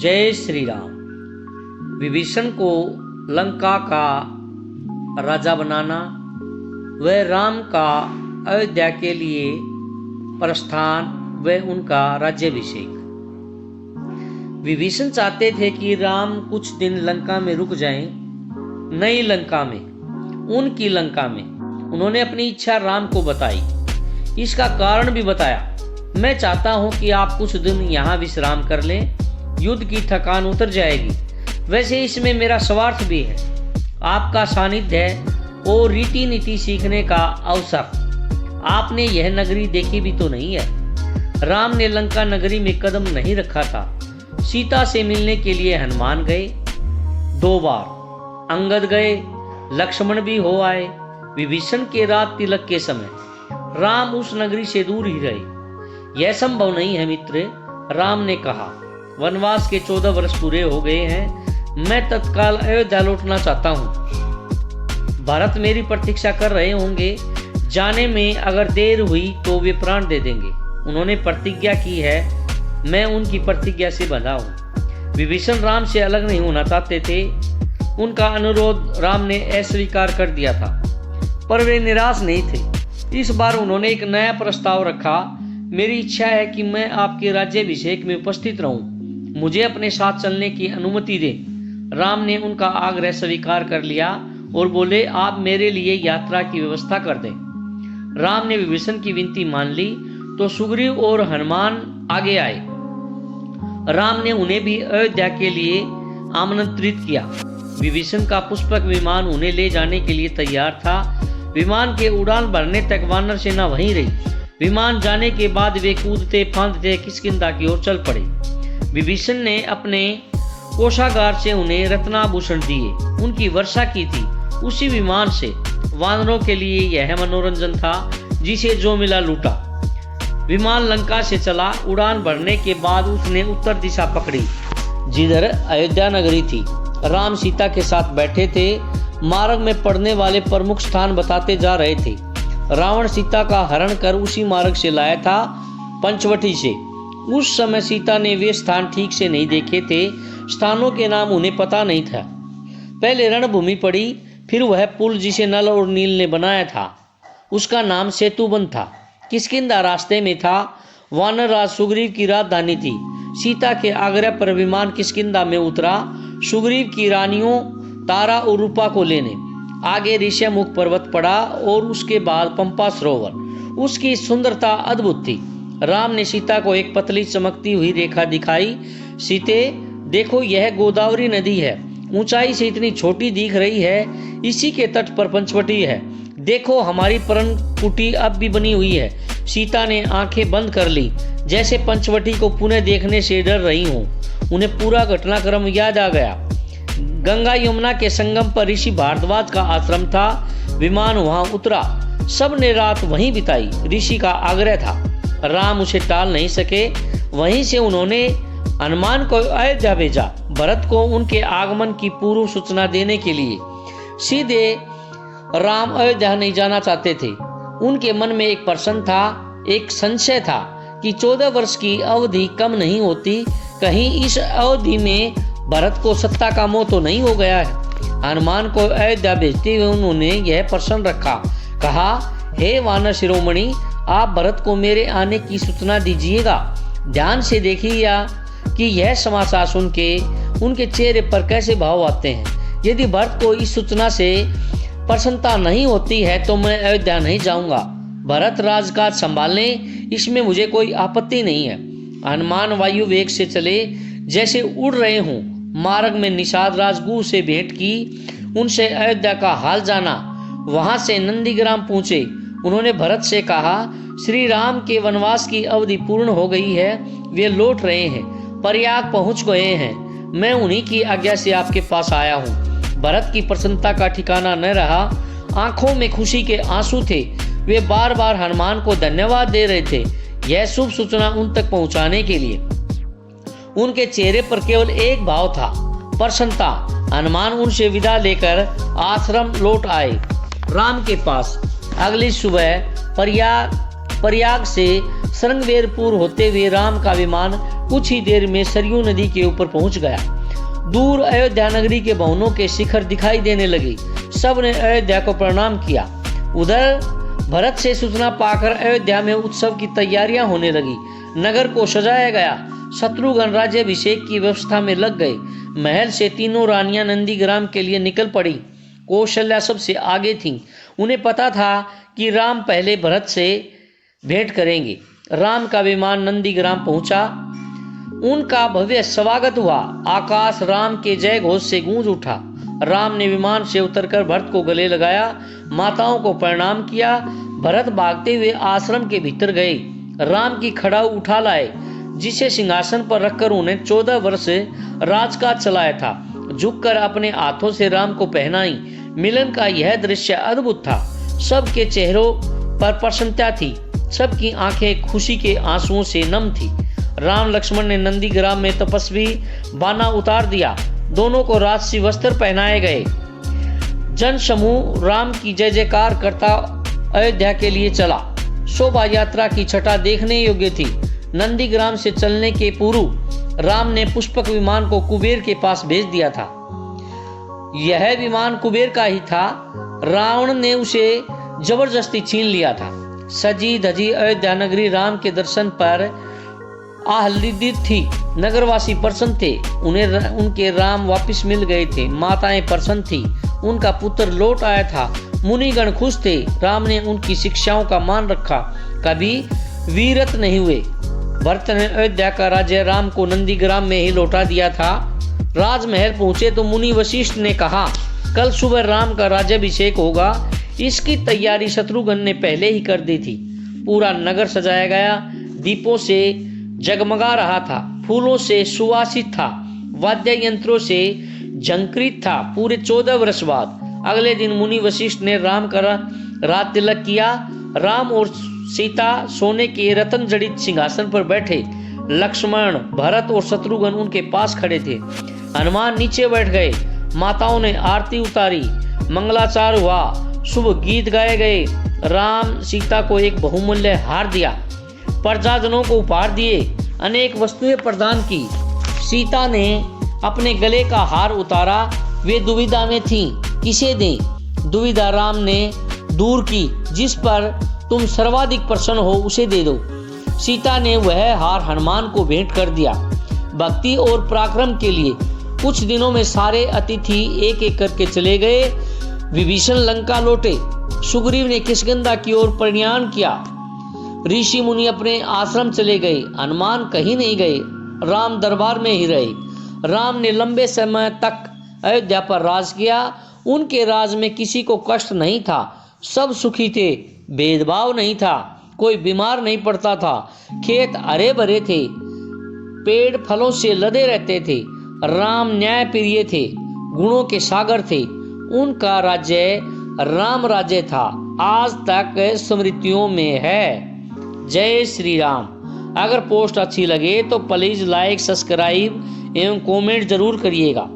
जय श्री राम। विभीषण को लंका का राजा बनाना व राम का अयोध्या के लिए प्रस्थान व उनका राज्याभिषेक। विभीषण चाहते थे कि राम कुछ दिन लंका में रुक जाएं, नई लंका में, उनकी लंका में। उन्होंने अपनी इच्छा राम को बताई, इसका कारण भी बताया। मैं चाहता हूं कि आप कुछ दिन यहाँ विश्राम कर लें, युद्ध की थकान उतर जाएगी। वैसे इसमें मेरा स्वार्थ भी है, आपका सानिध्य और रीति नीति सीखने का अवसर। आपने यह नगरी देखी भी तो नहीं है। राम ने लंका नगरी में कदम नहीं रखा था। सीता से मिलने के लिए हनुमान गए 2 बार, अंगद गए, लक्ष्मण भी हो आए। विभीषण के रात तिलक के समय राम उस नगरी से दूर ही रहे। यह संभव नहीं है मित्र, राम ने कहा। वनवास के 14 वर्ष पूरे हो गए हैं, मैं तत्काल अयोध्या लौटना चाहता हूँ। भरत मेरी प्रतीक्षा कर रहे होंगे, जाने में अगर देर हुई तो वे प्राण दे देंगे। उन्होंने प्रतिज्ञा की है, मैं उनकी प्रतिज्ञा से बंधा हूँ। विभीषण राम से अलग नहीं होना चाहते थे। उनका अनुरोध राम ने अस्वीकार कर दिया था, पर वे निराश नहीं थे। इस बार उन्होंने एक नया प्रस्ताव रखा। मेरी इच्छा है कि मैं आपके राज्याभिषेक में उपस्थित रहूं, मुझे अपने साथ चलने की अनुमति दें। राम ने उनका आग्रह स्वीकार कर लिया और बोले, आप मेरे लिए यात्रा की व्यवस्था कर दें। राम ने विभीषण की विनती मान ली तो सुग्रीव और हनुमान आगे आए। राम ने उन्हें भी अयोध्या के लिए आमंत्रित किया। विभीषण का पुष्पक विमान उन्हें ले जाने के लिए तैयार था। विमान के उड़ान भरने तक वानर सेना वहीं रही। विमान जाने के बाद वे कूदते फांदते किष्किंधा की ओर चल पड़े। विभीषण ने अपने कोषागार से उन्हें रत्नाभूषण दिए, उनकी वर्षा की थी। उसी विमान से वानरों के लिए यह मनोरंजन था, जिसे जो मिला लूटा। विमान लंका से चला। उड़ान भरने के बाद उसने उत्तर दिशा पकड़ी, जिधर अयोध्या नगरी थी। राम सीता के साथ बैठे थे। मार्ग में पड़ने वाले प्रमुख स्थान बताते जा रहे थे। रावण सीता का हरण कर उसी मार्ग से लाया था, पंचवटी से। उस समय सीता ने वे स्थान ठीक से नहीं देखे थे। स्थानों के नाम उन्हें पता नहीं था। पहले रणभूमि पड़ी, फिर वह पुल जिसे नल और नील ने बनाया था, उसका नाम सेतुबंध था। किष्किंधा रास्ते में था। वानर राज सुग्रीव की राजधानी थी। सीता के आग्रह पर विमान किष्किंधा में उतरा, सुग्रीव की रानियों तारा और रूपा को लेने। आगे ऋष्यमुख पर्वत पड़ा और उसके बाद पंपा सरोवर। उसकी सुंदरता अद्भुत थी। राम ने सीता को एक पतली चमकती हुई रेखा दिखाई। सीते, देखो यह गोदावरी नदी है, ऊंचाई से इतनी छोटी दिख रही है। इसी के तट पर पंचवटी है। देखो हमारी परण कुटी अब भी बनी हुई है। सीता ने आंखें बंद कर ली, जैसे पंचवटी को पुनः देखने से डर रही हूँ। उन्हें पूरा घटनाक्रम याद आ गया। गंगा यमुना के संगम पर ऋषि भारद्वाज का आश्रम था। विमान वहां उतरा। सब ने रात वहीं बिताई। ऋषि का आग्रह था, राम उसे टाल नहीं सके। वहीं से उन्होंने हनुमान को अयोध्या भेजा, भरत को उनके आगमन की पूर्व सूचना देने के लिए। सीधे राम अयोध्या नहीं जाना चाहते थे। उनके मन में एक प्रश्न था, एक संशय था कि 14 वर्ष की अवधि कम नहीं होती। कहीं इस अवधि में भरत को सत्ता का मोह तो नहीं हो गया है। हनुमान को अयोध्या भेजते हुए उन्होंने यह प्रश्न रखा। कहा, हे वानर शिरोमणि, आप भरत को मेरे आने की सूचना दीजिएगा। ध्यान से देखिएगा कि यह समाचार सुन के उनके चेहरे पर कैसे भाव आते हैं। यदि भरत को इस सूचना से प्रसन्नता नहीं होती है तो मैं अयोध्या नहीं जाऊंगा। भरत राजकाज संभालने, इसमें मुझे कोई आपत्ति नहीं है। हनुमान वायु वेग से चले, जैसे उड़ रहे हों। मार्ग में निषाद राजगुरु से भेंट की, उनसे अयोध्या का हाल जाना। वहां से नंदीग्राम पहुंचे। उन्होंने भरत से कहा, श्री राम के वनवास की अवधि पूर्ण हो गई है, वे लौट रहे हैं, प्रयाग पहुंच गए हैं। मैं उन्हीं की आज्ञा से आपके पास आया हूं। भरत की प्रसन्नता का ठिकाना न रहा। आंखों में खुशी के आंसू थे। वे बार बार हनुमान को धन्यवाद दे रहे थे, यह शुभ सूचना उन तक पहुंचाने के लिए। उनके चेहरे पर केवल एक भाव था, प्रसन्नता। हनुमान उनसे विदा लेकर आश्रम लौट आए, राम के पास। अगली सुबह प्रयाग से श्रृंगवेरपुर होते हुए राम का विमान कुछ ही देर में सरयू नदी के ऊपर पहुंच गया। दूर अयोध्या नगरी के भवनों के शिखर दिखाई देने लगे। सब ने अयोध्या को प्रणाम किया। उधर भरत से सूचना पाकर अयोध्या में उत्सव की तैयारियां होने लगी। नगर को सजाया गया। शत्रुघ्न राज्याभिषेक की व्यवस्था में लग गए। महल से तीनों रानियां नंदीग्राम के लिए निकल पड़ी। कौशल्या सबसे आगे थीं। उन्हें पता था कि राम पहले भरत से भेंट करेंगे। राम का विमान नंदीग्राम पहुंचा। उनका भव्य स्वागत हुआ। आकाश राम के जय घोष से गूंज उठा। राम ने विमान से उतरकर भरत को गले लगाया, माताओं को प्रणाम किया। भरत भागते हुए आश्रम के भीतर गए। राम की खड़ाऊ उठा लाए, जिसे सिंहासन पर रखकर उन्हें 14 वर्ष राजकाज चलाया था। झुककर अपने हाथों से राम को पहनाई। मिलन का यह दृश्य अद्भुत था। सबके चेहरों पर प्रसन्नता थी। सबकी आंखें खुशी के आंसुओं से नम थी। राम लक्ष्मण ने नंदीग्राम में तपस्वी बाना उतार दिया। दोनों को राजसी वस्त्र पहनाए गए। जन समूह राम की जय जयकार करता अयोध्या के लिए चला। शोभा यात्रा की छटा देखने योग्य थी। नंदीग्राम से चलने के पूर्व राम ने पुष्पक विमान को कुबेर के पास भेज दिया था। यह विमान कुबेर का ही था। रावण ने उसे जबरदस्ती छीन लिया था। सजी धजी अयोध्या नगरी राम के दर्शन पर आह्लादित थी। नगरवासी प्रसन्न थे। उन्हें उनके राम वापस मिल गए थे। माताएं प्रसन्न थी। उनका पुत्र लौट आया था। मुनिगण खुश थे। राम ने उनकी शिक्षाओं का मान रखा, कभी वीरत नहीं हुए। भरत ने अयोध्या का राज्य राम को नंदीग्राम में ही लौटा दिया था। राजमहल पहुंचे तो मुनि वशिष्ठ ने कहा, कल सुबह राम का राज्याभिषेक होगा। इसकी तैयारी शत्रुघ्न ने पहले ही कर दी थी। पूरा नगर सजाया गया। दीपों से जगमगा रहा था। फूलों से सुवासित था। वाद्य यंत्रों से झंकृत था। पूरे 14 वर्ष बाद अगले दिन मुनि वशिष्ठ ने राम का रात तिलक किया। राम और सीता सोने के रत्न जड़ित सिंहासन पर बैठे। लक्ष्मण, भरत और शत्रुघ्न उनके पास खड़े थे। हनुमान नीचे बैठ गए। माताओं ने आरती उतारी। मंगलाचार हुआ। शुभ गीत गाए गए। राम सीता को एक बहुमूल्य हार दिया। प्रजाजनों को उपहार दिए। अनेक वस्तुएं प्रदान की। सीता ने अपने गले का हार उतारा। वे दुविधा में थीं, किसे दें। दुविधा राम ने दूर की। जिस पर तुम सर्वाधिक प्रसन्न हो उसे दे दो। सीता ने वह हार हनुमान को भेंट कर दिया। भक्ति और पराक्रम के लिए कुछ दिनों में सारे अतिथि एक एक करके चले गए। विभीषण लंका लौटे। सुग्रीव ने किष्किंधा की ओर प्रयाण किया। ऋषि मुनि अपने आश्रम चले गए। हनुमान कहीं नहीं गए। राम दरबार में ही रहे। राम ने लंबे समय तक अयोध्या पर राज किया। उनके राज में किसी को कष्ट नहीं था। सब सुखी थे। भेदभाव नहीं था। कोई बीमार नहीं पड़ता था। खेत हरे भरे थे। पेड़ फलों से लदे रहते थे। राम न्याय प्रिय थे। गुणों के सागर थे। उनका राज्य राम राज्य था। आज तक स्मृतियों में है। जय श्री राम। अगर पोस्ट अच्छी लगे तो प्लीज लाइक, सब्सक्राइब एवं कमेंट जरूर करिएगा।